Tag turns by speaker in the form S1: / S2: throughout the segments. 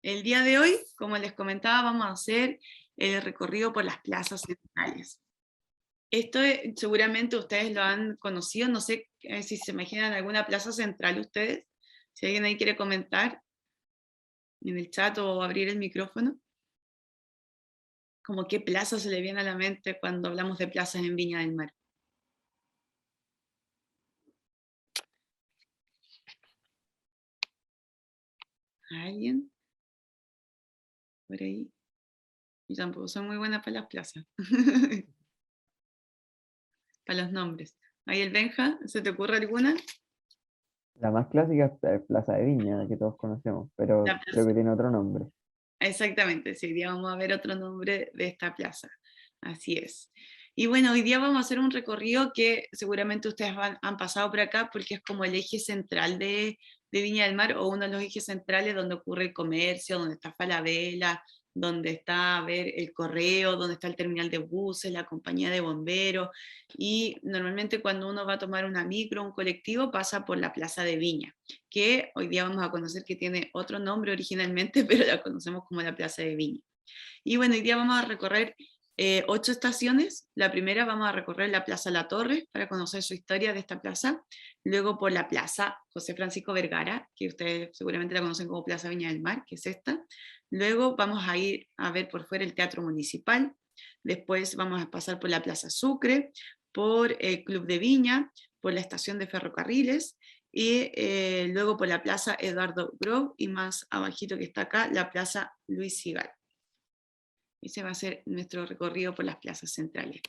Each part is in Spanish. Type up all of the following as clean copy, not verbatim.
S1: El día de hoy, como les comentaba, vamos a hacer el recorrido por las plazas centrales. Esto seguramente ustedes lo han conocido, no sé si se imaginan alguna plaza central ustedes, si alguien ahí quiere comentar en el chat o abrir el micrófono. Como qué plaza se le viene a la mente cuando hablamos de plazas en Viña del Mar. ¿Alguien? Por ahí. Yo tampoco soy muy buena para las plazas. Para los nombres. Ahí el Benja, ¿se te ocurre alguna?
S2: La más clásica es Plaza de Viña, que todos conocemos, pero
S1: La
S2: creo
S1: plaza.
S2: que tiene otro nombre.
S1: Exactamente, sí, hoy día vamos a ver otro nombre de esta plaza. Así es. Y bueno, hoy día vamos a hacer un recorrido que seguramente ustedes han pasado por acá porque es como el eje central de Viña del Mar o uno de los ejes centrales donde ocurre el comercio, donde está Falabella, donde está, a ver, el correo, donde está el terminal de buses, la compañía de bomberos. Y normalmente cuando uno va a tomar una micro, un colectivo, pasa por la Plaza de Viña, que hoy día vamos a conocer que tiene otro nombre originalmente, pero la conocemos como la Plaza de Viña. Y bueno, hoy día vamos a recorrer 8 estaciones. La primera vamos a recorrer la Plaza La Torre para conocer su historia de esta plaza. Luego por la Plaza José Francisco Vergara, que ustedes seguramente la conocen como Plaza Viña del Mar, que es esta. Luego vamos a ir a ver por fuera el Teatro Municipal. Después vamos a pasar por la Plaza Sucre, por el Club de Viña, por la estación de ferrocarriles y luego por la Plaza Eduardo Grove y más abajito que está acá, la Plaza Luis Sigal. Ese va a ser nuestro recorrido por las plazas centrales.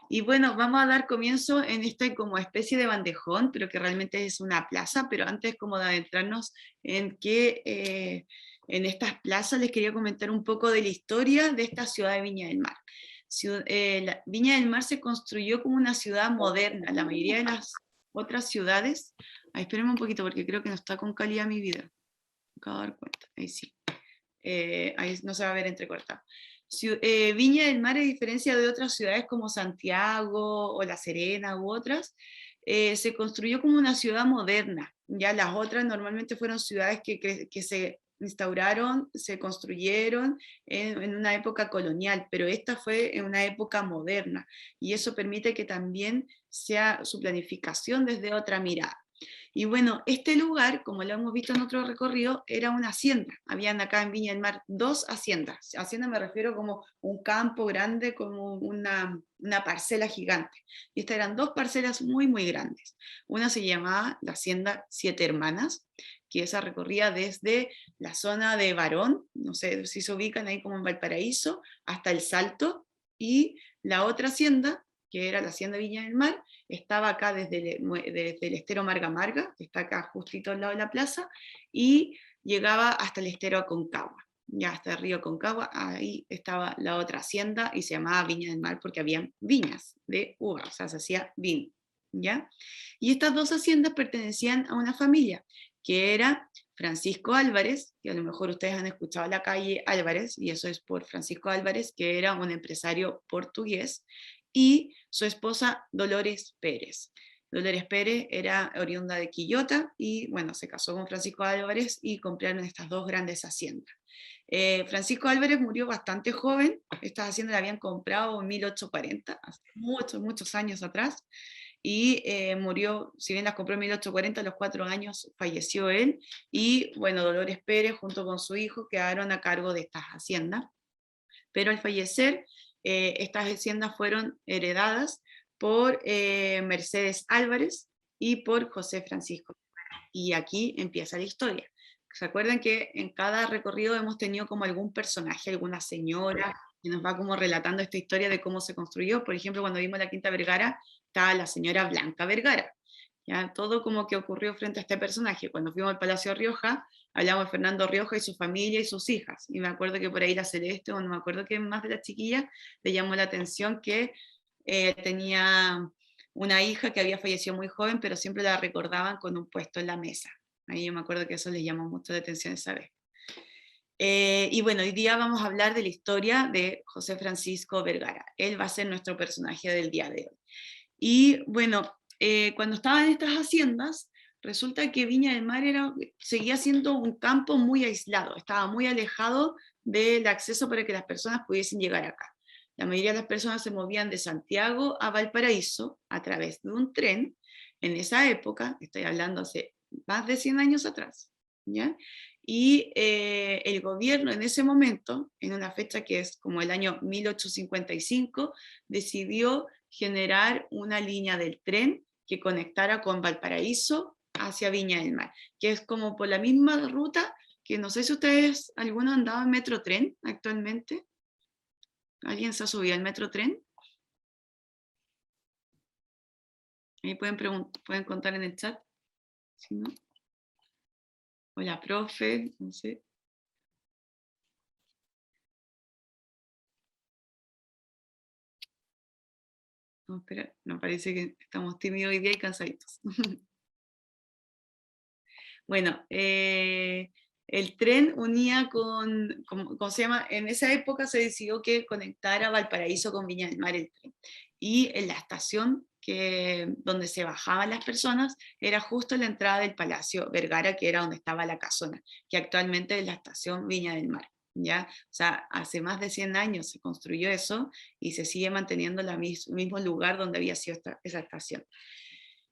S1: Y bueno, vamos a dar comienzo en esta como especie de bandejón, pero que realmente es una plaza, pero antes como de adentrarnos en que en estas plazas les quería comentar un poco de la historia de esta ciudad de Viña del Mar. Viña del Mar se construyó como una ciudad moderna, la mayoría de las otras ciudades, espérenme un poquito porque creo que no está con calidad mi video, me acabo de dar cuenta, ahí sí. Ahí no se va a ver entrecortado. Viña del Mar, a diferencia de otras ciudades como Santiago o La Serena u otras, se construyó como una ciudad moderna. Ya las otras normalmente fueron ciudades que se instauraron, se construyeron en una época colonial, pero esta fue en una época moderna y eso permite que también sea su planificación desde otra mirada. Y bueno, este lugar, como lo hemos visto en otro recorrido, era una hacienda. Habían acá en Viña del Mar 2 haciendas. Hacienda me refiero como un campo grande, como una parcela gigante. Y estas eran 2 parcelas muy, muy grandes. Una se llamaba la Hacienda Siete Hermanas, que esa recorría desde la zona de Barón, no sé si se ubican ahí como en Valparaíso, hasta El Salto, y la otra hacienda, que era la Hacienda Viña del Mar, estaba acá desde el estero Marga Marga, que está acá justito al lado de la plaza, y llegaba hasta el estero Aconcagua, ya hasta el río Aconcagua, ahí estaba la otra hacienda y se llamaba Viña del Mar porque habían viñas de uva, o sea, se hacía vino, ¿ya? Y estas 2 haciendas pertenecían a una familia, que era Francisco Álvarez, que a lo mejor ustedes han escuchado la calle Álvarez, y eso es por Francisco Álvarez, que era un empresario portugués, y su esposa Dolores Pérez. Dolores Pérez era oriunda de Quillota y bueno, se casó con Francisco Álvarez y compraron estas 2 grandes haciendas. Francisco Álvarez murió bastante joven, estas haciendas las habían comprado en 1840, hace muchos, muchos años atrás, y murió, si bien las compró en 1840, a los 4 años falleció él, y bueno, Dolores Pérez junto con su hijo quedaron a cargo de estas haciendas, pero al fallecer, estas haciendas fueron heredadas por Mercedes Álvarez y por José Francisco. Y aquí empieza la historia. ¿Se acuerdan que en cada recorrido hemos tenido como algún personaje, alguna señora, que nos va como relatando esta historia de cómo se construyó? Por ejemplo, cuando vimos la Quinta Vergara, estaba la señora Blanca Vergara. ¿Ya? Todo como que ocurrió frente a este personaje. Cuando fuimos al Palacio Rioja, hablamos de Fernando Rioja y su familia y sus hijas. Y me acuerdo que por ahí la Celeste, o no me acuerdo qué más de las chiquillas, le llamó la atención que tenía una hija que había fallecido muy joven, pero siempre la recordaban con un puesto en la mesa. Ahí yo me acuerdo que eso les llamó mucho la atención esa vez. Y bueno, hoy día vamos a hablar de la historia de José Francisco Vergara. Él va a ser nuestro personaje del día de hoy. Y bueno, cuando estaban en estas haciendas, resulta que Viña del Mar seguía siendo un campo muy aislado, estaba muy alejado del acceso para que las personas pudiesen llegar acá. La mayoría de las personas se movían de Santiago a Valparaíso a través de un tren. En esa época, estoy hablando hace más de 100 años atrás, ¿ya? Y el gobierno en ese momento, en una fecha que es como el año 1855, decidió generar una línea del tren que conectara con Valparaíso hacia Viña del Mar, que es como por la misma ruta que no sé si ustedes, alguno han andado en Metrotren actualmente. ¿Alguien se ha subido al Metrotren? Ahí pueden contar en el chat. Si no. Hola, profe, no sé. No, espera, no, parece que estamos tímidos hoy día y cansaditos. Bueno, el tren unía ¿cómo se llama? En esa época se decidió que conectara Valparaíso con Viña del Mar el tren. Y en la estación donde se bajaban las personas era justo la entrada del Palacio Vergara, que era donde estaba la casona, que actualmente es la estación Viña del Mar. ¿Ya? O sea, hace más de 100 años se construyó eso y se sigue manteniendo el mismo lugar donde había sido esa estación.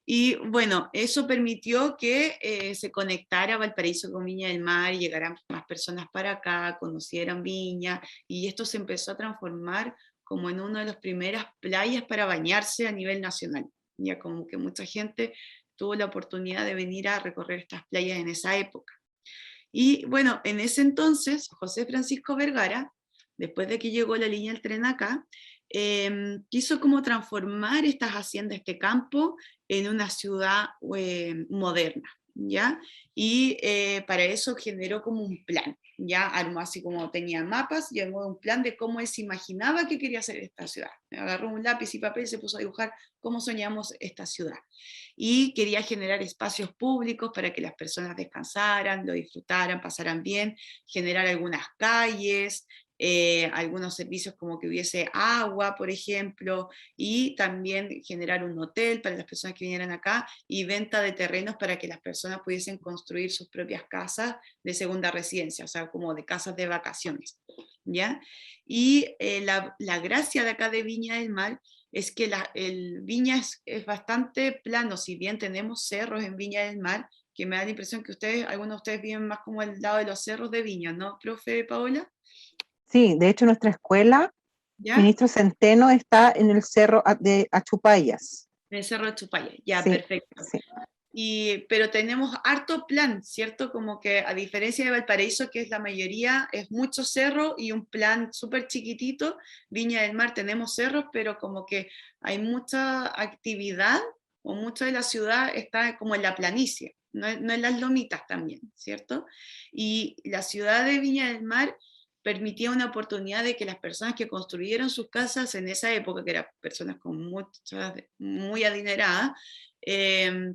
S1: Y bueno, eso permitió que se conectara Valparaíso con Viña del Mar, y llegaran más personas para acá, conocieran Viña, y esto se empezó a transformar como en una de las primeras playas para bañarse a nivel nacional. Ya como que mucha gente tuvo la oportunidad de venir a recorrer estas playas en esa época. Y bueno, en ese entonces, José Francisco Vergara, después de que llegó la línea del tren acá, quiso como transformar estas haciendas, este campo, en una ciudad moderna, ¿ya? Y para eso generó como un plan, ¿ya? Armó así como tenía mapas, y armó un plan de cómo él se imaginaba que quería ser esta ciudad. Agarró un lápiz y papel y se puso a dibujar cómo soñamos esta ciudad. Y quería generar espacios públicos para que las personas descansaran, lo disfrutaran, pasaran bien, generar algunas calles, algunos servicios como que hubiese agua, por ejemplo, y también generar un hotel para las personas que vinieran acá, y venta de terrenos para que las personas pudiesen construir sus propias casas de segunda residencia, o sea, como de casas de vacaciones, ¿ya? Y la gracia de acá de Viña del Mar es que el Viña es bastante plano, si bien tenemos cerros en Viña del Mar, que me da la impresión que algunos de ustedes viven más como al lado de los cerros de Viña, ¿no, profe Paola?
S3: Sí, de hecho nuestra escuela,
S1: ¿Ya?
S3: Ministro Centeno, está en el cerro de Achupayas.
S1: En el cerro de Chupaya, ya,
S3: Sí,
S1: perfecto.
S3: sí.
S1: Pero tenemos harto plan, ¿cierto? Como que a diferencia de Valparaíso, que es la mayoría, es mucho cerro y un plan súper chiquitito. Viña del Mar tenemos cerros, pero como que hay mucha actividad, o mucha de la ciudad está como en la planicie, no en las lomitas también, ¿cierto? Y la ciudad de Viña del Mar permitía una oportunidad de que las personas que construyeron sus casas en esa época, que eran personas muy adineradas,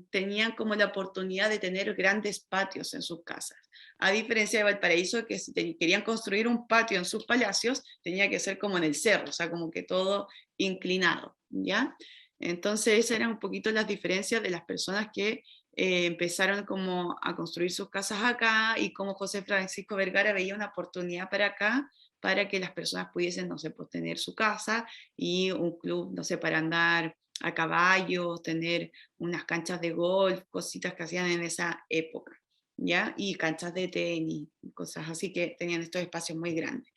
S1: tenían como la oportunidad de tener grandes patios en sus casas. A diferencia de Valparaíso, que si querían construir un patio en sus palacios, tenía que ser como en el cerro, o sea, como que todo inclinado, ¿ya? Entonces esas eran un poquito las diferencias de las personas que empezaron como a construir sus casas acá, y como José Francisco Vergara veía una oportunidad para acá, para que las personas pudiesen, no sé, pues tener su casa y un club, no sé, para andar a caballo, tener unas canchas de golf, cositas que hacían en esa época, ¿ya? Y canchas de tenis, cosas así, que tenían estos espacios muy grandes.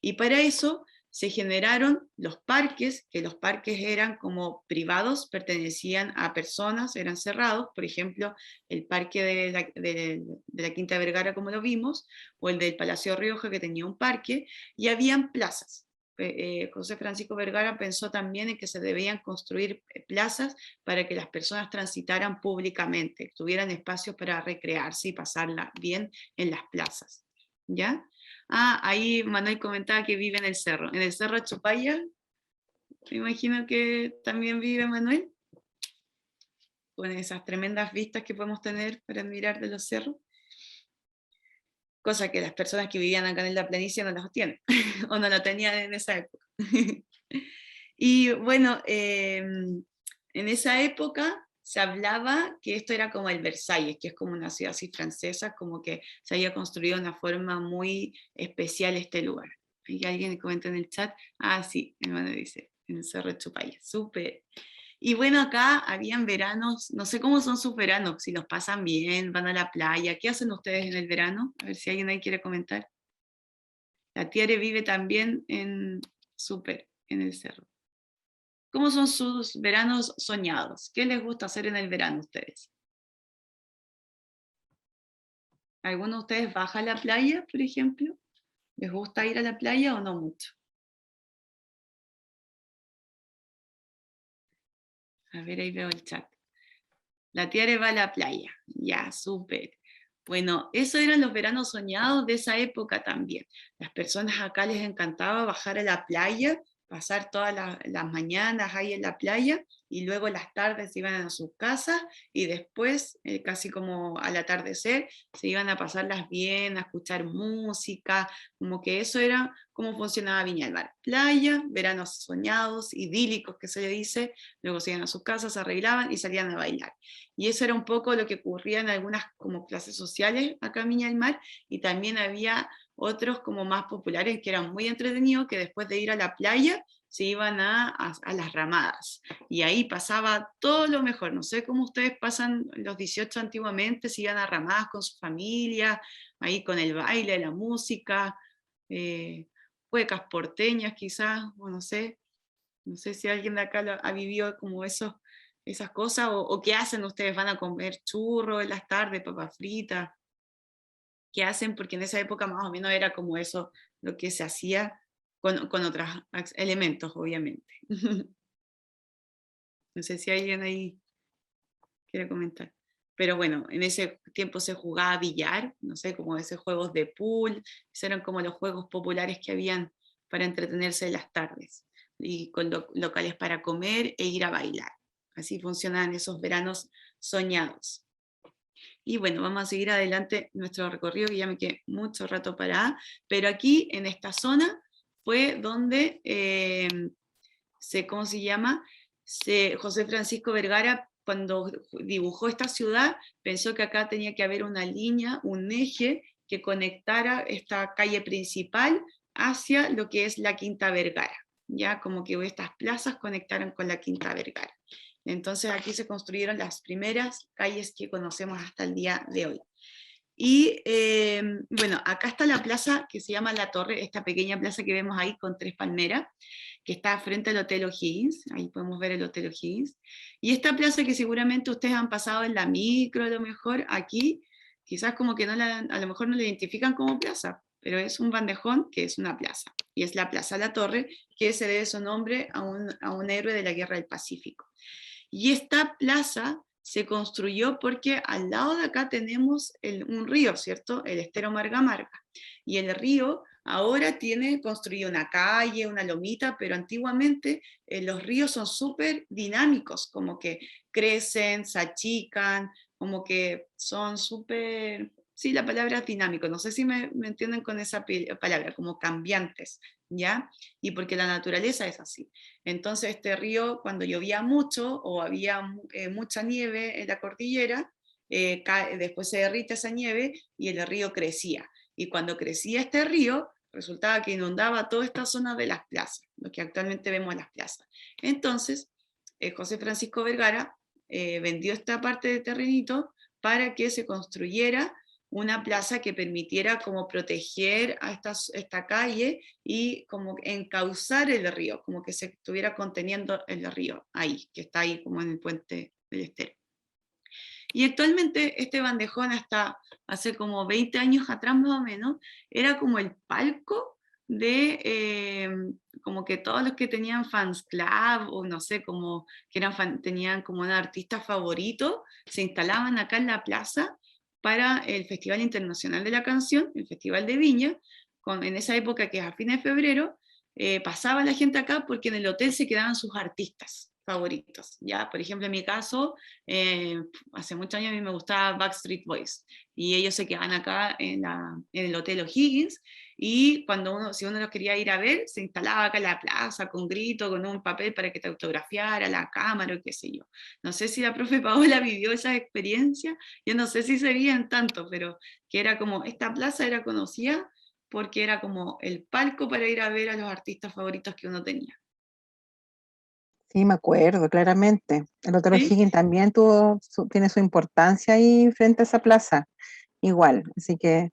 S1: Y para eso se generaron los parques, que los parques eran como privados, pertenecían a personas, eran cerrados, por ejemplo, el parque de la Quinta Vergara, como lo vimos, o el del Palacio Rioja, que tenía un parque, y habían plazas. José Francisco Vergara pensó también en que se debían construir plazas para que las personas transitaran públicamente, tuvieran espacios para recrearse y pasarla bien en las plazas, ¿ya? Ah, ahí Manuel comentaba que vive en el cerro Chupaya, me imagino que también vive Manuel, con esas tremendas vistas que podemos tener para admirar de los cerros, cosa que las personas que vivían acá en la planicie no las tienen, o no lo tenían en esa época. Y bueno, en esa época se hablaba que esto era como el Versalles, que es como una ciudad así francesa, como que se había construido de una forma muy especial este lugar. ¿Hay alguien que comenta en el chat? Ah, sí, mi hermano dice, en el Cerro de Chupaya, súper. Y bueno, acá habían veranos, no sé cómo son sus veranos, si los pasan bien, van a la playa, ¿qué hacen ustedes en el verano? A ver si alguien ahí quiere comentar. La Tiare vive también en súper, en el cerro. ¿Cómo son sus veranos soñados? ¿Qué les gusta hacer en el verano a ustedes? ¿Alguno de ustedes baja a la playa, por ejemplo? ¿Les gusta ir a la playa o no mucho? A ver, ahí veo el chat. La Tiare va a la playa. Ya, súper. Bueno, esos eran los veranos soñados de esa época también. Las personas acá les encantaba bajar a la playa, pasar todas las mañanas ahí en la playa y luego las tardes iban a sus casas y después, casi como al atardecer, se iban a pasarlas bien, a escuchar música, como que eso era cómo funcionaba Viña del Mar. Playa, veranos soñados, idílicos que se le dice, luego se iban a sus casas, se arreglaban y salían a bailar. Y eso era un poco lo que ocurría en algunas como clases sociales acá en Viña del Mar, y también había otros como más populares que eran muy entretenidos, que después de ir a la playa se iban a las ramadas, y ahí pasaba todo lo mejor. No sé cómo ustedes pasan los 18 antiguamente, si iban a ramadas con su familia, ahí con el baile, la música, cuecas porteñas quizás, o no sé. No sé si alguien de acá ha vivido como esas cosas, o qué hacen ustedes, van a comer churros en las tardes, papas fritas, qué hacen, porque en esa época más o menos era como eso lo que se hacía con otros elementos, obviamente. No sé si alguien ahí quiere comentar. Pero bueno, en ese tiempo se jugaba billar, no sé, como esos juegos de pool, esos eran como los juegos populares que habían para entretenerse en las tardes, y con locales para comer e ir a bailar. Así funcionan esos veranos soñados. Y bueno, vamos a seguir adelante nuestro recorrido, que ya me quedé mucho rato parada, pero aquí en esta zona fue donde ¿cómo se llama? José Francisco Vergara, cuando dibujó esta ciudad, pensó que acá tenía que haber una línea, un eje que conectara esta calle principal hacia lo que es la Quinta Vergara, ya como que estas plazas conectaran con la Quinta Vergara. Entonces aquí se construyeron las primeras calles que conocemos hasta el día de hoy. Y bueno, acá está la plaza que se llama La Torre, esta pequeña plaza que vemos ahí con 3 palmeras, que está frente al Hotel O'Higgins, ahí podemos ver el Hotel O'Higgins. Y esta plaza que seguramente ustedes han pasado en la micro, a lo mejor aquí, quizás como que a lo mejor no la identifican como plaza, pero es un bandejón que es una plaza. Y es la Plaza La Torre, que se debe su nombre a un héroe de la Guerra del Pacífico. Y esta plaza se construyó porque al lado de acá tenemos un río, ¿cierto? El estero Marga Marga. Y el río ahora tiene construido una calle, una lomita, pero antiguamente los ríos son súper dinámicos, como que crecen, se achican, como que son súper... Sí, la palabra es dinámico, no sé si me entienden con esa palabra, como cambiantes, ¿ya? Y porque la naturaleza es así. Entonces este río, cuando llovía mucho o había mucha nieve en la cordillera, después se derrite esa nieve y el río crecía. Y cuando crecía este río, resultaba que inundaba toda esta zona de las plazas, lo que actualmente vemos en las plazas. Entonces, José Francisco Vergara vendió esta parte de terrenito para que se construyera una plaza que permitiera como proteger a esta calle y como encauzar el río, como que se estuviera conteniendo el río ahí, que está ahí como en el puente del estero. Y actualmente este bandejón, hasta hace como 20 años atrás más o menos, era como el palco de como que todos los que tenían fans club, o no sé, como que tenían como un artista favorito, se instalaban acá en la plaza para el Festival Internacional de la Canción, el Festival de Viña, en esa época que es a fines de febrero, pasaba la gente acá porque en el hotel se quedaban sus artistas favoritos, ¿ya? Por ejemplo, en mi caso, hace muchos años a mí me gustaba Backstreet Boys, y ellos se quedaban acá en el Hotel O'Higgins, y si uno los quería ir a ver, se instalaba acá en la plaza con grito, con un papel para que te autografiara la cámara o qué sé yo. No sé si la profe Paola vivió esa experiencia, yo no sé si serían tanto, pero que era como, esta plaza era conocida porque era como el palco para ir a ver a los artistas favoritos que uno tenía.
S3: Sí, me acuerdo, claramente. El Hotel
S1: ¿Sí?
S3: O'Higgins también tiene su importancia ahí frente a esa plaza, igual. Así que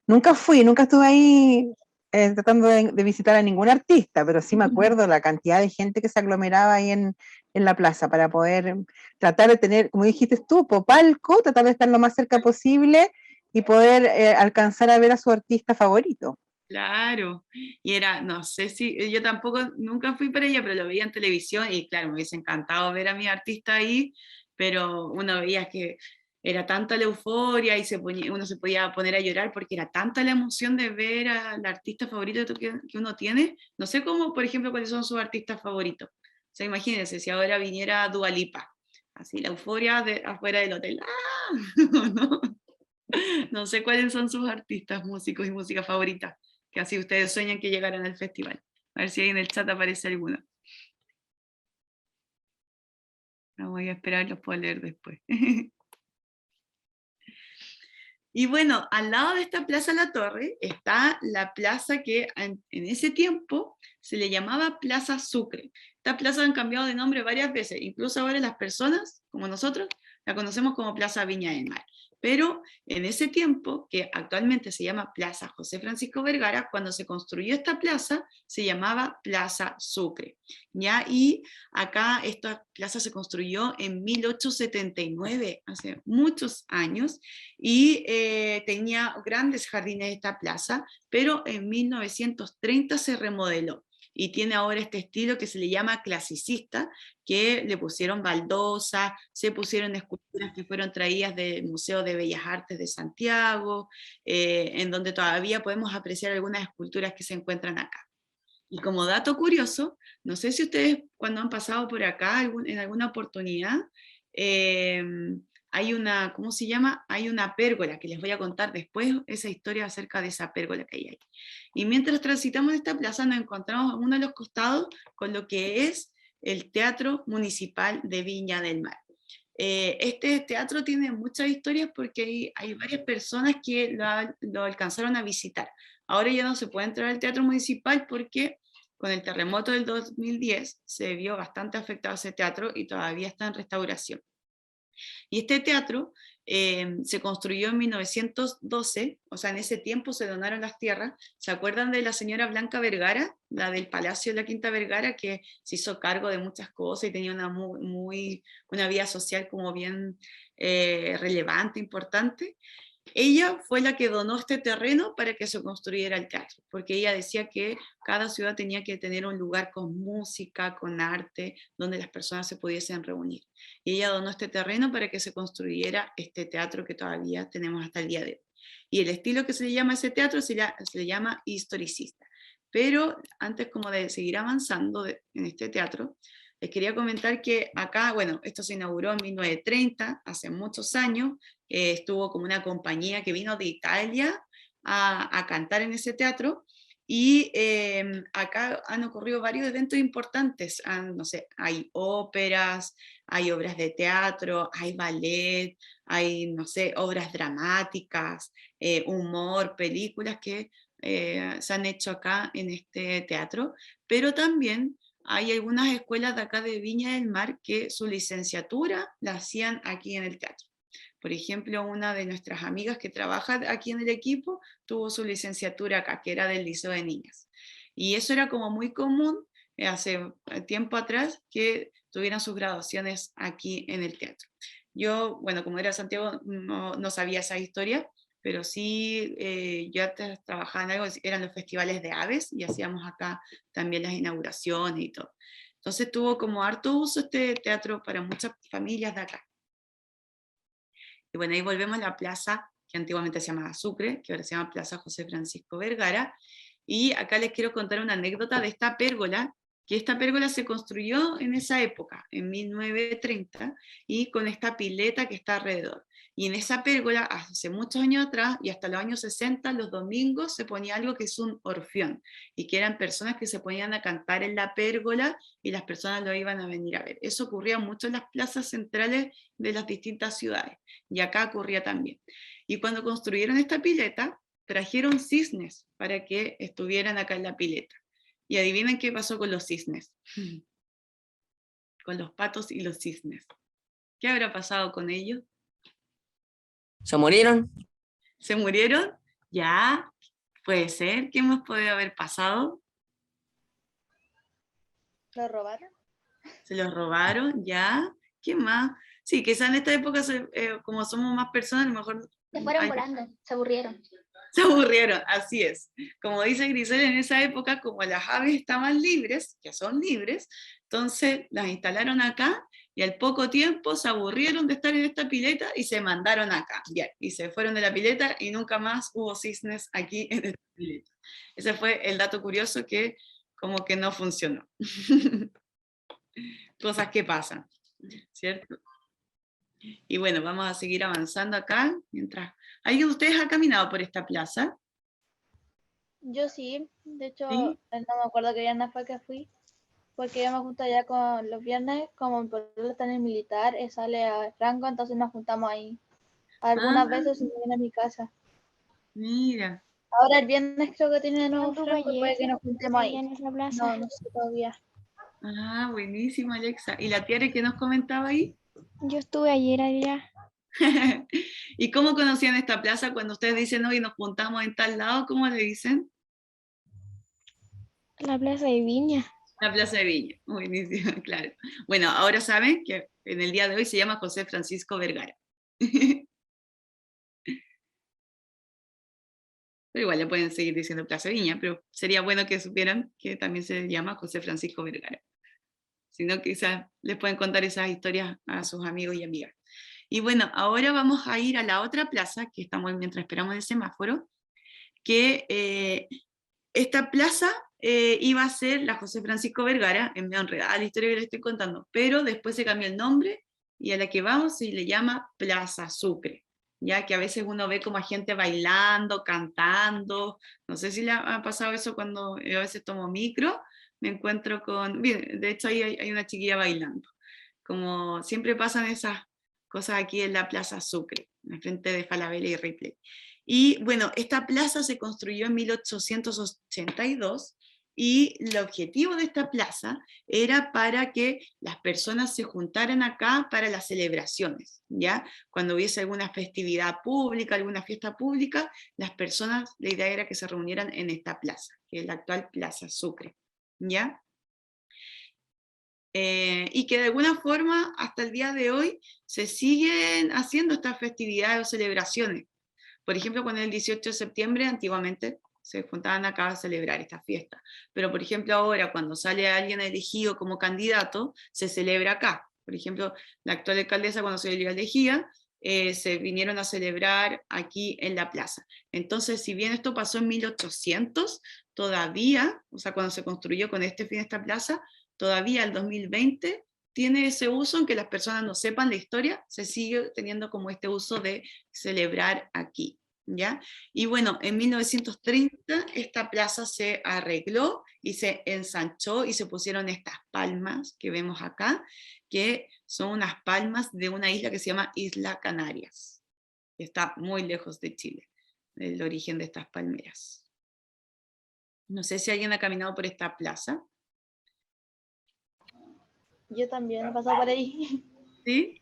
S3: nunca estuve ahí tratando de visitar a ningún artista, pero sí me acuerdo la cantidad de gente que se aglomeraba ahí en la plaza para poder tratar de tener, como dijiste tú, palco, tratar de estar lo más cerca posible y poder alcanzar a ver a su artista favorito.
S1: Claro, y era, no sé si, yo tampoco, nunca fui para ella, pero lo veía en televisión y claro, me hubiese encantado ver a mi artista ahí, pero uno veía que era tanta la euforia y uno se podía poner a llorar porque era tanta la emoción de ver al artista favorito que uno tiene. No sé cómo, por ejemplo, cuáles son sus artistas favoritos. O sea, imagínense, si ahora viniera Dua Lipa, así la euforia afuera del hotel. ¡Ah! ¿No? No sé cuáles son sus artistas, músicos y música favorita, que así ustedes sueñan que llegaran al festival. A ver si ahí en el chat aparece alguno. No voy a esperar, los puedo leer después. Y bueno, al lado de esta Plaza La Torre está la plaza que en ese tiempo se le llamaba Plaza Sucre. Esta plaza han cambiado de nombre varias veces, incluso ahora las personas, como nosotros, la conocemos como Plaza Viña del Mar. Pero en ese tiempo, que actualmente se llama Plaza José Francisco Vergara, cuando se construyó esta plaza, se llamaba Plaza Sucre. ¿Ya? Y acá esta plaza se construyó en 1879, hace muchos años, y tenía grandes jardines esta plaza, pero en 1930 se remodeló y tiene ahora este estilo que se le llama clasicista, que le pusieron baldosa, se pusieron esculturas que fueron traídas del Museo de Bellas Artes de Santiago, en donde todavía podemos apreciar algunas esculturas que se encuentran acá. Y como dato curioso, no sé si ustedes cuando han pasado por acá en alguna oportunidad, eh, hay una, ¿cómo se llama? Hay una pérgola que les voy a contar después esa historia acerca de esa pérgola que hay ahí. Y mientras transitamos esta plaza nos encontramos a uno de los costados con lo que es el Teatro Municipal de Viña del Mar. Este teatro tiene muchas historias porque hay varias personas que lo alcanzaron a visitar. Ahora ya no se puede entrar al teatro municipal porque con el terremoto del 2010 se vio bastante afectado ese teatro y todavía está en restauración. Y este teatro se construyó en 1912, o sea, en ese tiempo se donaron las tierras. ¿Se acuerdan de la señora Blanca Vergara, la del Palacio de la Quinta Vergara, que se hizo cargo de muchas cosas y tenía una vida social como bien relevante, importante? Ella fue la que donó este terreno para que se construyera el teatro, porque ella decía que cada ciudad tenía que tener un lugar con música, con arte, donde las personas se pudiesen reunir. Y ella donó este terreno para que se construyera este teatro que todavía tenemos hasta el día de hoy. Y el estilo que se le llama a ese teatro se le llama historicista. Pero antes como de seguir avanzando en este teatro, les quería comentar que acá, bueno, esto se inauguró en 1930, hace muchos años, estuvo como una compañía que vino de Italia a cantar en ese teatro, y acá han ocurrido varios eventos importantes, no sé, hay óperas, hay obras de teatro, hay ballet, hay, no sé, obras dramáticas, humor, películas que se han hecho acá en este teatro, pero también hay algunas escuelas de acá de Viña del Mar que su licenciatura la hacían aquí en el teatro. Por ejemplo, una de nuestras amigas que trabaja aquí en el equipo tuvo su licenciatura acá, que era del Liceo de Niñas. Y eso era como muy común hace tiempo atrás que tuvieran sus graduaciones aquí en el teatro. Yo, bueno, como era de Santiago, no sabía esa historia, pero sí, yo antes trabajaba en algo, eran los festivales de aves y hacíamos acá también las inauguraciones y todo. Entonces tuvo como harto uso este teatro para muchas familias de acá. Y bueno, ahí volvemos a la plaza que antiguamente se llamaba Sucre, que ahora se llama Plaza José Francisco Vergara. Y acá les quiero contar una anécdota de esta pérgola, que esta pérgola se construyó en esa época, en 1930, y con esta pileta que está alrededor. Y en esa pérgola, hace muchos años atrás, y hasta los años 60, los domingos se ponía algo que es un orfeón, y que eran personas que se ponían a cantar en la pérgola, y las personas lo iban a venir a ver. Eso ocurría mucho en las plazas centrales de las distintas ciudades, y acá ocurría también. Y cuando construyeron esta pileta, trajeron cisnes para que estuvieran acá en la pileta. Y adivinen qué pasó con los cisnes. Con los patos y los cisnes. ¿Qué habrá pasado con ellos?
S4: ¿Se murieron?
S1: ¿Se murieron? Ya, puede ser. ¿Qué más puede haber pasado?
S5: ¿Lo robaron?
S1: ¿Se los robaron? Ya. ¿Qué más? Sí, quizás en esta época, como somos más personas, a lo mejor...
S5: Se fueron volando, se aburrieron.
S1: Se aburrieron, así es. Como dice Grisel, en esa época, como las aves estaban libres, que son libres, entonces las instalaron acá y al poco tiempo se aburrieron de estar en esta pileta y se mandaron acá. Ya, y se fueron de la pileta y nunca más hubo cisnes aquí en esta pileta. Ese fue el dato curioso que como que no funcionó. Cosas que pasan, ¿cierto? Y bueno, vamos a seguir avanzando acá. Mientras ¿alguien de ustedes ha caminado por esta plaza?
S5: Yo sí, de hecho,
S1: ¿Sí?
S5: no me acuerdo qué viernes fue que fui, porque yo me junto allá con los viernes, como mi pueblo está en el militar, sale a Franco, entonces nos juntamos ahí. Algunas
S1: Ah,
S5: veces se me viene a mi casa.
S1: mira.
S5: Ahora el viernes creo que tiene de nuevo
S6: ¿Anduvo
S5: Franco, puede
S6: ayer
S5: que nos juntemos
S6: ahí
S5: ahí.
S6: en esa plaza?
S5: No, no sé todavía.
S1: Ah, buenísimo, Alexa. ¿Y la Tiare que nos comentaba ahí?
S6: Yo estuve ayer allá.
S1: ¿Y cómo conocían esta plaza cuando ustedes dicen hoy nos juntamos en tal lado? ¿Cómo le dicen?
S6: La plaza de Viña.
S1: La Plaza de Viña. Buenísimo, claro. Bueno, ahora saben que en el día de hoy se llama José Francisco Vergara. Pero igual le pueden seguir diciendo Plaza de Viña, pero sería bueno que supieran que también se llama José Francisco Vergara. Si no, quizás les pueden contar esas historias a sus amigos y amigas. Y bueno, ahora vamos a ir a la otra plaza, que estamos mientras esperamos el semáforo, que esta plaza iba a ser la José Francisco Vergara, en medio enredada la historia que les estoy contando, pero después se cambió el nombre y a la que vamos se le llama Plaza Sucre, ya que a veces uno ve como a gente bailando, cantando, no sé si le ha pasado eso cuando yo a veces tomo micro, me encuentro con, bien, de hecho ahí hay una chiquilla bailando, como siempre pasan esas cosas aquí en la Plaza Sucre, en frente de Falabella y Ripley. Y bueno, esta plaza se construyó en 1882 y el objetivo de esta plaza era para que las personas se juntaran acá para las celebraciones, ¿ya? Cuando hubiese alguna festividad pública, alguna fiesta pública, las personas, la idea era que se reunieran en esta plaza, que es la actual Plaza Sucre, ¿ya? Y que de alguna forma hasta el día de hoy se siguen haciendo estas festividades o celebraciones. Por ejemplo, cuando el 18 de septiembre antiguamente se juntaban acá a celebrar esta fiesta. Pero por ejemplo ahora cuando sale alguien elegido como candidato, se celebra acá. Por ejemplo, la actual alcaldesa cuando se elegía, se vinieron a celebrar aquí en la plaza. Entonces, si bien esto pasó en 1800, todavía, o sea, cuando se construyó con este fin esta plaza, todavía el 2020 tiene ese uso, aunque las personas no sepan la historia, se sigue teniendo como este uso de celebrar aquí, ¿ya? Y bueno, en 1930 esta plaza se arregló y se ensanchó y se pusieron estas palmas que vemos acá, que son unas palmas de una isla que se llama Isla Canarias, que está muy lejos de Chile, el origen de estas palmeras. No sé si alguien ha caminado por esta plaza.
S5: Yo también he pasado por ahí.
S1: ¿Sí?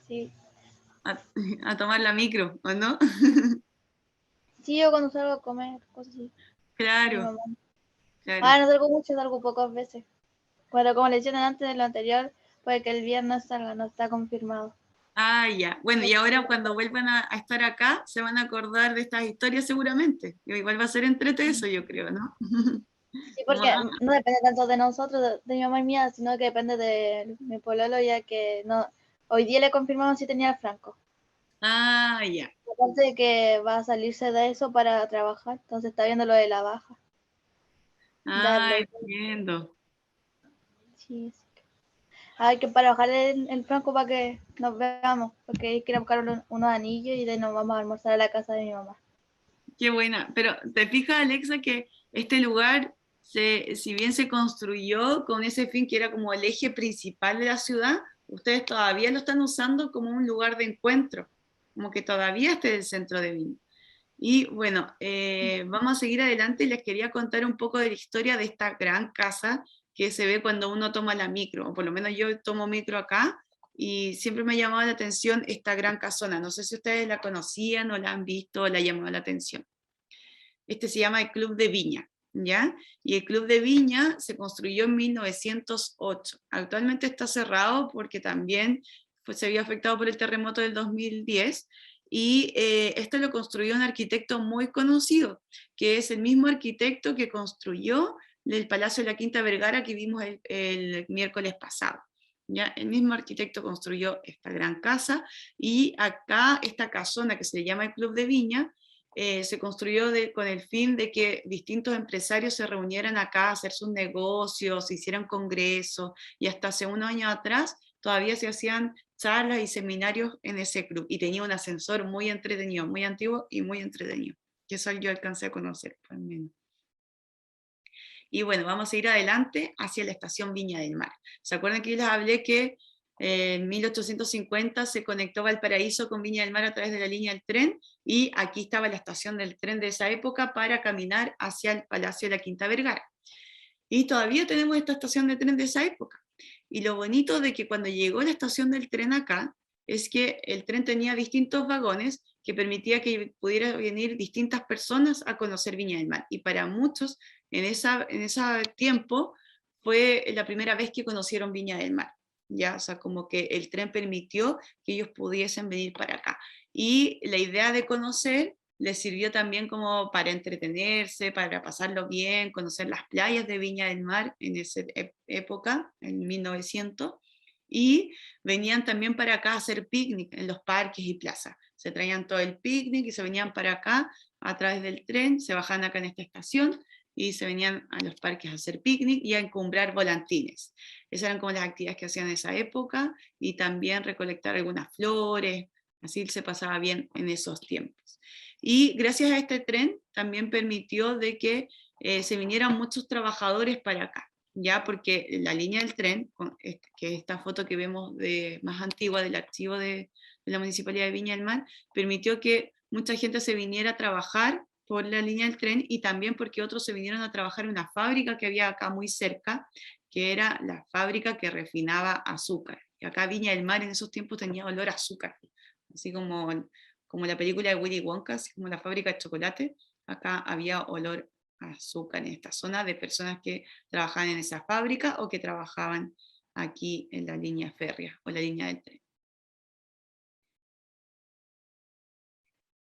S5: Sí.
S1: A tomar la micro, ¿o no?
S5: Sí, yo cuando salgo a comer, cosas así. Mi
S1: Claro,
S5: mamá.
S1: claro.
S5: No salgo mucho, salgo pocas veces. Pero como le decían antes de lo anterior, puede que el viernes salga, no está confirmado.
S1: Ah, ya. Bueno, y ahora cuando vuelvan a estar acá, se van a acordar de estas historias seguramente. Igual va a ser entrete eso, yo creo, ¿no?
S5: Sí,
S1: Como,
S5: porque no depende tanto de nosotros, de mi mamá y mía, sino que depende de mi pololo, ya que no, hoy día le confirmaron si tenía el franco.
S1: ah, ya.
S5: Aparte de que va a salirse de eso para trabajar, entonces está viendo lo de la baja.
S1: Ah, entiendo.
S5: Sí, sí. Hay que para bajar el Franco para que nos veamos, porque hay que ir a buscar unos anillos y de ahí nos vamos a almorzar a la casa de mi mamá.
S1: Qué buena. Pero ¿te fijas, Alexa, que este lugar, si bien se construyó con ese fin que era como el eje principal de la ciudad, ustedes todavía lo están usando como un lugar de encuentro, como que todavía este es el centro de Viña. Y bueno, vamos a seguir adelante y les quería contar un poco de la historia de esta gran casa que se ve cuando uno toma la micro, o por lo menos yo tomo micro acá, y siempre me ha llamado la atención esta gran casona. No sé si ustedes la conocían o la han visto o la ha llamado la atención. Este se llama el Club de Viña, ¿ya? Y el Club de Viña se construyó en 1908. Actualmente está cerrado porque también se había afectado por el terremoto del 2010, y esto lo construyó un arquitecto muy conocido, que es el mismo arquitecto que construyó el Palacio de la Quinta Vergara que vimos el miércoles pasado. ¿Ya? El mismo arquitecto construyó esta gran casa, y acá esta casona que se le llama el Club de Viña se construyó con el fin de que distintos empresarios se reunieran acá a hacer sus negocios, se hicieran congresos, y hasta hace unos años atrás todavía se hacían charlas y seminarios en ese club, y tenía un ascensor muy entretenido, muy antiguo y muy entretenido, que eso yo alcancé a conocer al menos. Y bueno, vamos a ir adelante hacia la estación Viña del Mar. ¿Se acuerdan que yo les hablé que en 1850 se conectó Valparaíso con Viña del Mar a través de la línea del tren? Y aquí estaba la estación del tren de esa época para caminar hacia el Palacio de la Quinta Vergara. Y todavía tenemos esta estación de tren de esa época. Y lo bonito de que cuando llegó la estación del tren acá, es que el tren tenía distintos vagones que permitía que pudieran venir distintas personas a conocer Viña del Mar. Y para muchos, en ese tiempo, fue la primera vez que conocieron Viña del Mar. ¿Ya? O sea, como que el tren permitió que ellos pudiesen venir para acá. Y la idea de conocer les sirvió también como para entretenerse, para pasarlo bien, conocer las playas de Viña del Mar en esa época, en 1900, y venían también para acá a hacer picnic en los parques y plazas. Se traían todo el picnic y se venían para acá a través del tren, se bajaban acá en esta estación y se venían a los parques a hacer picnic y a encumbrar volantines. Esas eran como las actividades que hacían en esa época, y también recolectar algunas flores, así se pasaba bien en esos tiempos. Y gracias a este tren también permitió de que se vinieran muchos trabajadores para acá, ya porque la línea del tren, que es esta foto que vemos más antigua del archivo de la Municipalidad de Viña del Mar, permitió que mucha gente se viniera a trabajar por la línea del tren, y también porque otros se vinieron a trabajar en una fábrica que había acá muy cerca, que era la fábrica que refinaba azúcar. Y acá Viña del Mar en esos tiempos tenía olor a azúcar, así como la película de Willy Wonka, así como la fábrica de chocolate. Acá había olor a azúcar en esta zona de personas que trabajaban en esa fábrica o que trabajaban aquí en la línea férrea o la línea del tren.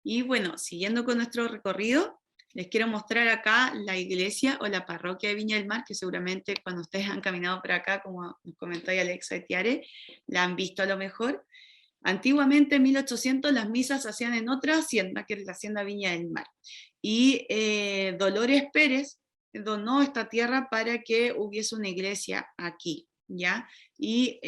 S1: Y bueno, siguiendo con nuestro recorrido, les quiero mostrar acá la iglesia o la parroquia de Viña del Mar, que seguramente cuando ustedes han caminado por acá, como nos comentó Alexa y Tiare, la han visto a lo mejor. Antiguamente, en 1800, las misas se hacían en otra hacienda, que es la hacienda Viña del Mar. Y Dolores Pérez donó esta tierra para que hubiese una iglesia aquí, ¿ya? Y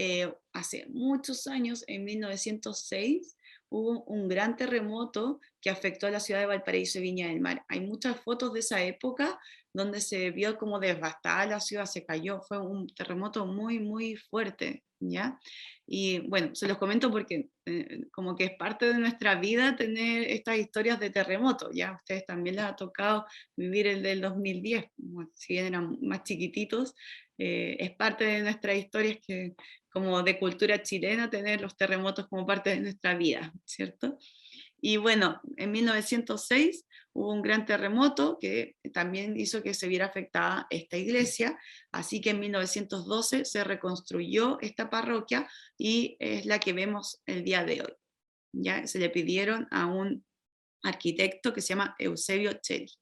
S1: hace muchos años, en 1906, hubo un gran terremoto que afectó a la ciudad de Valparaíso y Viña del Mar. Hay muchas fotos de esa época donde se vio como devastada la ciudad, se cayó, fue un terremoto muy, muy fuerte, ¿ya? Y bueno, se los comento porque como que es parte de nuestra vida tener estas historias de terremoto, ¿ya? A ustedes también les ha tocado vivir el del 2010, si bien eran más chiquititos, es parte de nuestras historias que como de cultura chilena tener los terremotos como parte de nuestra vida, ¿cierto? Y bueno, en 1906 hubo un gran terremoto que también hizo que se viera afectada esta iglesia, así que en 1912 se reconstruyó esta parroquia y es la que vemos el día de hoy. Ya se le pidieron a un arquitecto que se llama Eusebio Cheli,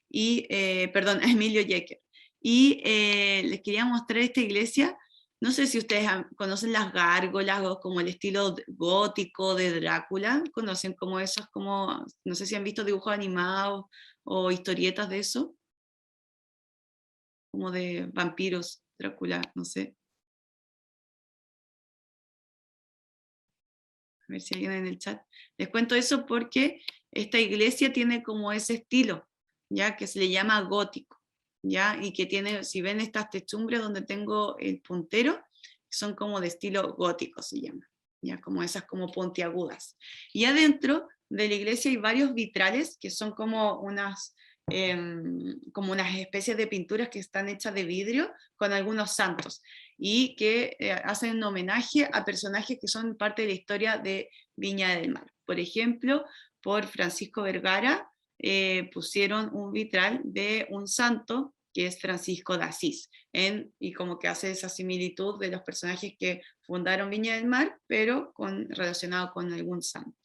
S1: y, perdón, Emilio Yecker. Y les quería mostrar esta iglesia. No sé si ustedes conocen las gárgolas o como el estilo gótico de Drácula, conocen como esos, como, no sé si han visto dibujos animados o historietas de eso, como de vampiros, Drácula, no sé. ver si alguien en el chat. Les cuento eso porque esta iglesia tiene como ese estilo, ya que se le llama gótico, ya, y que tiene, si ven estas techumbres donde tengo el puntero, son como de estilo gótico se llama, ya, como esas como puntiagudas. Y adentro de la iglesia hay varios vitrales que son como unas especies de pinturas que están hechas de vidrio con algunos santos y que hacen un homenaje a personajes que son parte de la historia de Viña del Mar. Por ejemplo, por Francisco Vergara pusieron un vitral de un santo que es Francisco de Asís, y como que hace esa similitud de los personajes que fundaron Viña del Mar, pero relacionado con algún santo.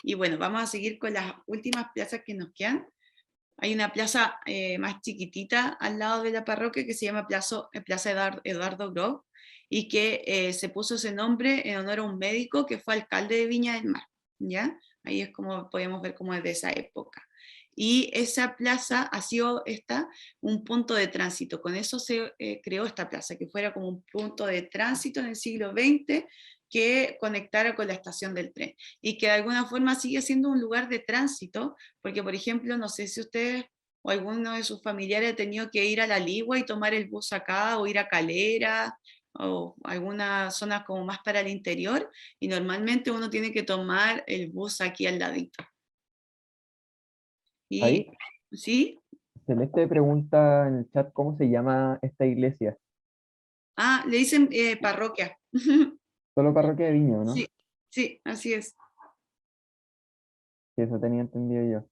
S1: Y bueno, vamos a seguir con las últimas plazas que nos quedan. Hay una plaza más chiquitita al lado de la parroquia que se llama Plaza Eduardo Grove, y que se puso ese nombre en honor a un médico que fue alcalde de Viña del Mar, ¿ya? Ahí es como podemos ver cómo es de esa época. Y esa plaza ha sido un punto de tránsito. Con eso se creó esta plaza, que fuera como un punto de tránsito en el siglo XX, que conectara con la estación del tren, y que de alguna forma sigue siendo un lugar de tránsito, porque por ejemplo, no sé si ustedes o alguno de sus familiares ha tenido que ir a La Ligua y tomar el bus acá, o ir a Calera, o algunas zonas como más para el interior, y normalmente uno tiene que tomar el bus aquí al ladito. Y,
S2: Ahí,
S1: ¿sí?
S2: Celeste pregunta en el chat cómo se llama esta iglesia.
S1: Ah, le dicen parroquia.
S2: Solo parroquia de Viña, ¿no?
S1: Sí, sí, así es.
S2: Sí, eso tenía entendido yo.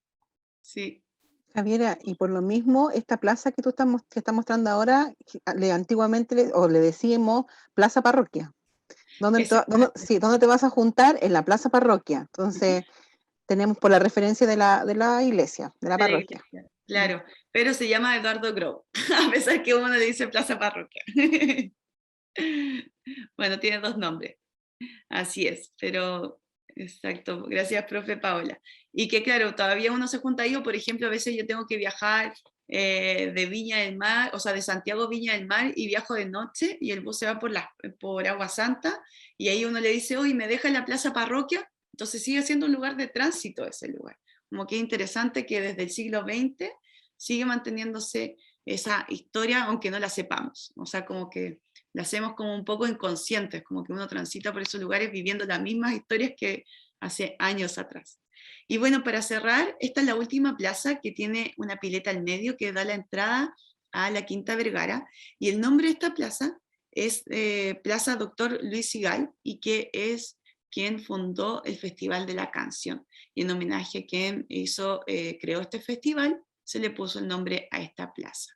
S1: Sí.
S3: Javiera, y por lo mismo, esta plaza que tú que estás mostrando ahora, antiguamente le decíamos Plaza Parroquia. ¿Dónde te vas a juntar? En la Plaza Parroquia. Entonces, tenemos por la referencia de la iglesia, de la
S1: De la
S3: parroquia.
S1: iglesia, claro, pero se llama Eduardo Grove, a pesar que uno le dice Plaza Parroquia. Bueno, tiene dos nombres, así es, pero exacto, gracias, profe Paola. Y que claro, todavía uno se junta ahí, o por ejemplo, a veces yo tengo que viajar de Viña del Mar, o sea, de Santiago a Viña del Mar, y viajo de noche, y el bus se va por Agua Santa, y ahí uno le dice, oye, ¿me deja en la Plaza Parroquia? Entonces sigue siendo un lugar de tránsito ese lugar. Como que es interesante que desde el siglo XX sigue manteniéndose esa historia, aunque no la sepamos. O sea, como que la hacemos como un poco inconscientes, como que uno transita por esos lugares viviendo las mismas historias que hace años atrás. Y bueno, para cerrar, esta es la última plaza que tiene una pileta al medio que da la entrada a la Quinta Vergara, y el nombre de esta plaza es Plaza Doctor Luis Sigal, y que es quien fundó el Festival de la Canción. Y en homenaje a quien creó este festival, se le puso el nombre a esta plaza.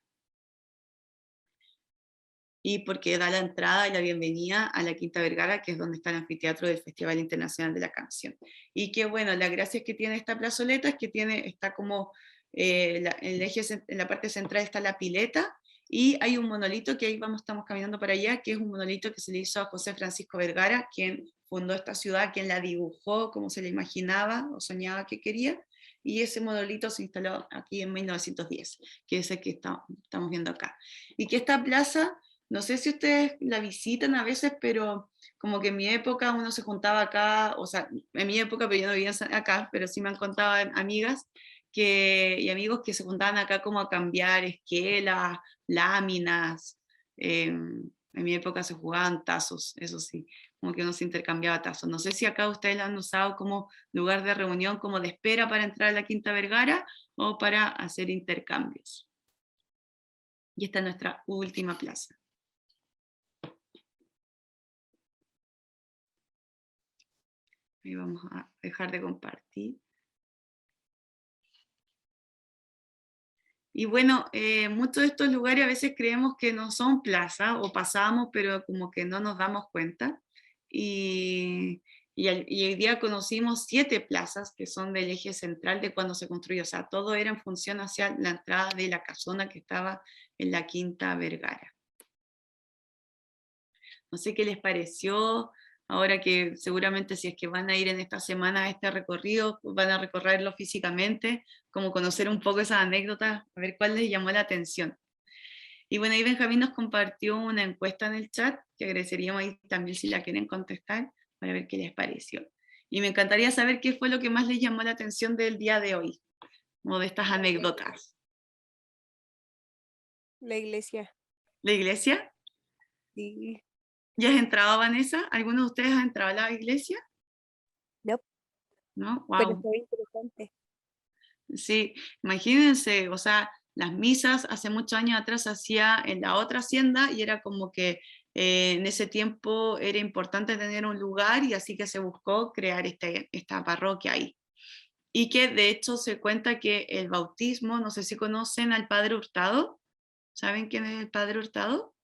S1: Y porque da la entrada y la bienvenida a la Quinta Vergara, que es donde está el anfiteatro del Festival Internacional de la Canción. Y que bueno, la gracia que tiene esta plazoleta es que está como en la parte central está la pileta, y hay un monolito que ahí estamos caminando para allá, que es un monolito que se le hizo a José Francisco Vergara, quien fundó esta ciudad, quien la dibujó como se la imaginaba o soñaba que quería, y ese monolito se instaló aquí en 1910, que es el que estamos viendo acá. Y que esta plaza, no sé si ustedes la visitan a veces, pero como que en mi época uno se juntaba acá, o sea, en mi época, pero yo no vivía acá, pero sí me han contado amigas y amigos que se juntaban acá como a cambiar esquelas, láminas. En mi época se jugaban tazos, eso sí, como que uno se intercambiaba tazos. No sé si acá ustedes la han usado como lugar de reunión, como de espera para entrar a la Quinta Vergara, o para hacer intercambios. Y esta es nuestra última plaza. Ahí vamos a dejar de compartir. Y bueno, muchos de estos lugares a veces creemos que no son plazas, o pasamos, pero como que no nos damos cuenta. Y hoy día conocimos 7 plazas que son del eje central de cuando se construyó. O sea, todo era en función hacia la entrada de la casona que estaba en la Quinta Vergara. No sé qué les pareció. Ahora que seguramente si es que van a ir en esta semana a este recorrido, van a recorrerlo físicamente, como conocer un poco esas anécdotas, a ver cuál les llamó la atención. Y bueno, ahí Benjamín nos compartió una encuesta en el chat, que agradeceríamos ahí también si la quieren contestar, para ver qué les pareció. Y me encantaría saber qué fue lo que más les llamó la atención del día de hoy, o de estas anécdotas.
S7: La iglesia.
S1: ¿La iglesia?
S7: Sí.
S1: ¿Ya has entrado, Vanessa? ¿Alguno de ustedes ha entrado a la iglesia?
S7: No,
S1: ¿No?
S7: pero
S1: Wow.
S7: fue interesante.
S1: Sí, imagínense, o sea, las misas hace muchos años atrás se hacía en la otra hacienda y era como que en ese tiempo era importante tener un lugar y así que se buscó crear esta parroquia ahí. Y que de hecho se cuenta que el bautismo, no sé si conocen al Padre Hurtado, ¿saben quién es el Padre Hurtado?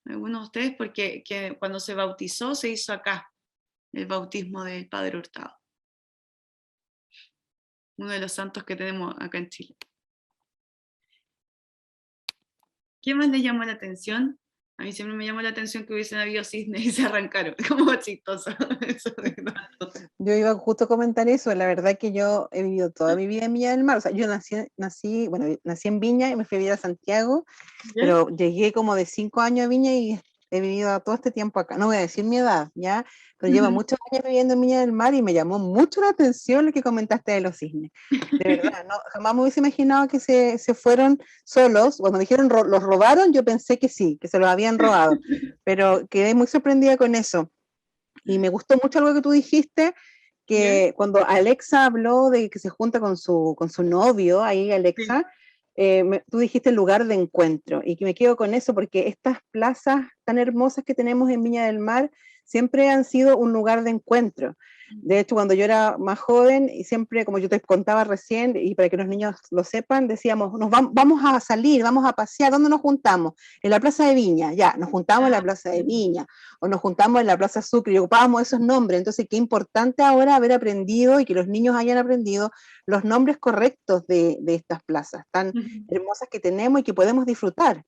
S1: Algunos de ustedes, porque que cuando se bautizó se hizo acá, el bautismo del Padre Hurtado. Uno de los santos que tenemos acá en Chile. ¿Qué más les llamó la atención? A mí siempre me llamó la atención que hubiesen habido cisnes y se arrancaron, como chistoso.
S3: Yo iba justo a comentar eso, la verdad que yo he vivido toda mi vida en Viña del Mar, o sea, yo nací en Viña y me fui a vivir a Santiago, pero llegué como de 5 años a Viña y he vivido todo este tiempo acá, no voy a decir mi edad, ¿ya? Pero llevo muchos años viviendo en Viña del Mar y me llamó mucho la atención lo que comentaste de los cisnes, de verdad, no, jamás me hubiese imaginado que se fueron solos, cuando me dijeron los robaron, yo pensé que sí, que se los habían robado, pero quedé muy sorprendida con eso. Y me gustó mucho algo que tú dijiste, que cuando Alexa habló de que se junta con su novio, ahí Alexa, tú dijiste el lugar de encuentro, y que me quedo con eso, porque estas plazas tan hermosas que tenemos en Viña del Mar siempre han sido un lugar de encuentro. De hecho, cuando yo era más joven, y siempre, como yo te contaba recién, y para que los niños lo sepan, decíamos, vamos a salir, vamos a pasear, ¿dónde nos juntamos? En la Plaza de Viña, ya, nos juntamos en la Plaza de Viña, o nos juntamos en la Plaza Sucre, y ocupábamos esos nombres. Entonces, qué importante ahora haber aprendido, y que los niños hayan aprendido, los nombres correctos de estas plazas tan hermosas que tenemos y que podemos disfrutar.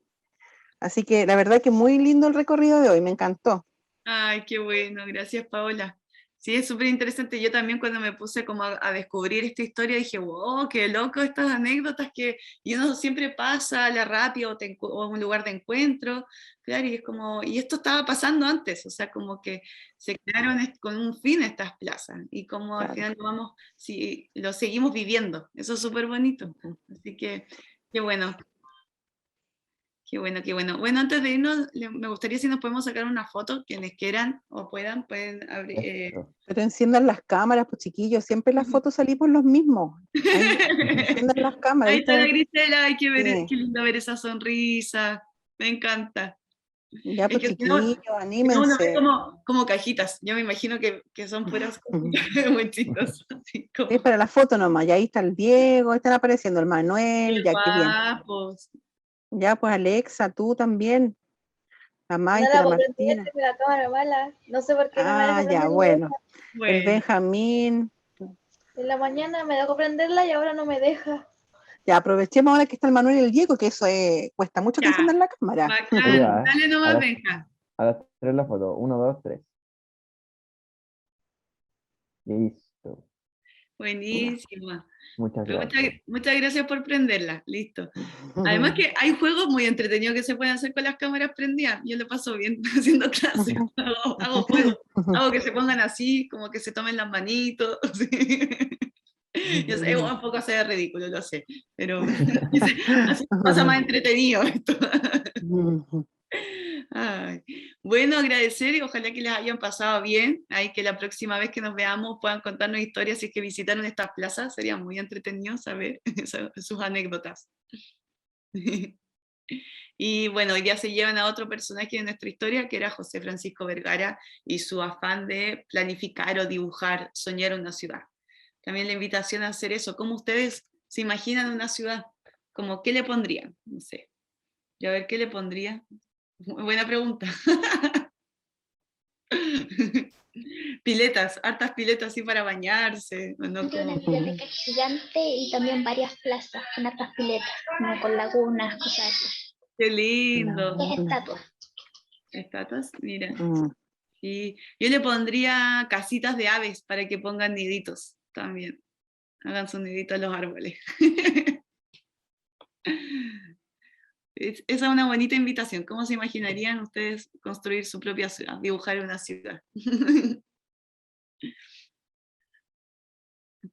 S3: Así que la verdad que muy lindo el recorrido de hoy, me encantó.
S1: Ay, qué bueno, gracias Paola. Sí, es súper interesante. Yo también cuando me puse como a descubrir esta historia dije, wow, qué loco estas anécdotas y uno siempre pasa a la rápida o a un lugar de encuentro. Claro, y es como, y esto estaba pasando antes, o sea, como que se crearon con un fin estas plazas y como al final lo seguimos viviendo. Eso es súper bonito. Así que, qué bueno. Qué bueno, qué bueno. Bueno, antes de irnos, me gustaría si nos podemos sacar una foto, quienes quieran o pueden abrir.
S3: Pero enciendan las cámaras, pues chiquillos, siempre las fotos salimos los mismos. Enciendan las cámaras.
S1: Ahí está la Grisela, hay que ver, qué lindo ver esa sonrisa, me encanta.
S3: Ya, pues
S1: Es que
S3: chiquillos,
S1: uno
S3: anímense.
S1: ve como cajitas, yo me imagino que son puras muy chistosas.
S3: Es para la foto nomás, y ahí está el Diego, están apareciendo el Manuel,
S1: Qué
S3: ya que bien.
S1: guapos.
S3: Ya, pues Alexa, tú también. La
S5: No
S3: Maite,
S5: la
S3: la
S5: puedo prender,
S3: Martina.
S5: tengo la cámara mala. No sé por qué no me deja
S3: Ah, ya,
S5: prender.
S3: bueno. El
S1: Bueno,
S3: Benjamín.
S5: En la mañana me dejó prenderla y ahora no me deja.
S3: Ya, aprovechemos ahora que está el Manuel y el Diego, que eso cuesta mucho que
S1: ya,
S3: enciendan la cámara.
S2: Ahí
S1: bacán.
S2: va,
S1: Dale
S2: a
S1: nomás,
S2: las,
S1: Benja.
S2: a las 3 la foto. 1, 2, 3. Listo.
S1: Buenísima.
S2: Muchas
S1: Pero
S2: gracias.
S1: muchas gracias por prenderla, listo. Además que hay juegos muy entretenidos que se pueden hacer con las cámaras prendidas. Yo lo paso bien haciendo clases, hago juegos, hago que se pongan así, como que se tomen las manitos. Sí. Yo sé, un poco se ve ridículo, lo sé, pero así pasa más entretenido esto. Ay. Bueno, agradecer y ojalá que les hayan pasado bien. Ay, que la próxima vez que nos veamos puedan contarnos historias si es que visitaron estas plazas. Sería muy entretenido saber sus anécdotas. Y bueno, hoy día se llevan a otro personaje de nuestra historia, que era José Francisco Vergara, y su afán de planificar o dibujar, soñar una ciudad. También la invitación a hacer eso. ¿Cómo ustedes se imaginan una ciudad? Como, ¿qué le pondrían? No sé. Yo a ver, ¿qué le pondría? Muy buena pregunta. Piletas, hartas piletas así para bañarse. ¿No?
S6: Una biblioteca gigante y también varias plazas con hartas piletas, como con lagunas, cosas así.
S1: Qué lindo.
S6: Es estatuas.
S1: Estatuas, mira. Y yo le pondría casitas de aves para que pongan niditos también. Hagan sus niditos en los árboles. Esa es una bonita invitación. ¿Cómo se imaginarían ustedes construir su propia ciudad, dibujar una ciudad?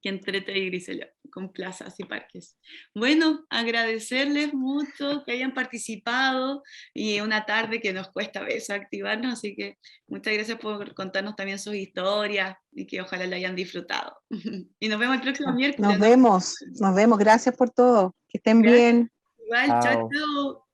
S1: Que entrete y Grisela, con plazas y parques. Bueno, agradecerles mucho que hayan participado y una tarde que nos cuesta a veces activarnos, así que muchas gracias por contarnos también sus historias y que ojalá la hayan disfrutado. Y nos vemos el próximo miércoles.
S3: Nos vemos, gracias por todo, que estén
S1: Gracias.
S3: bien.
S1: Igual, chao,
S2: Chao.
S1: chao.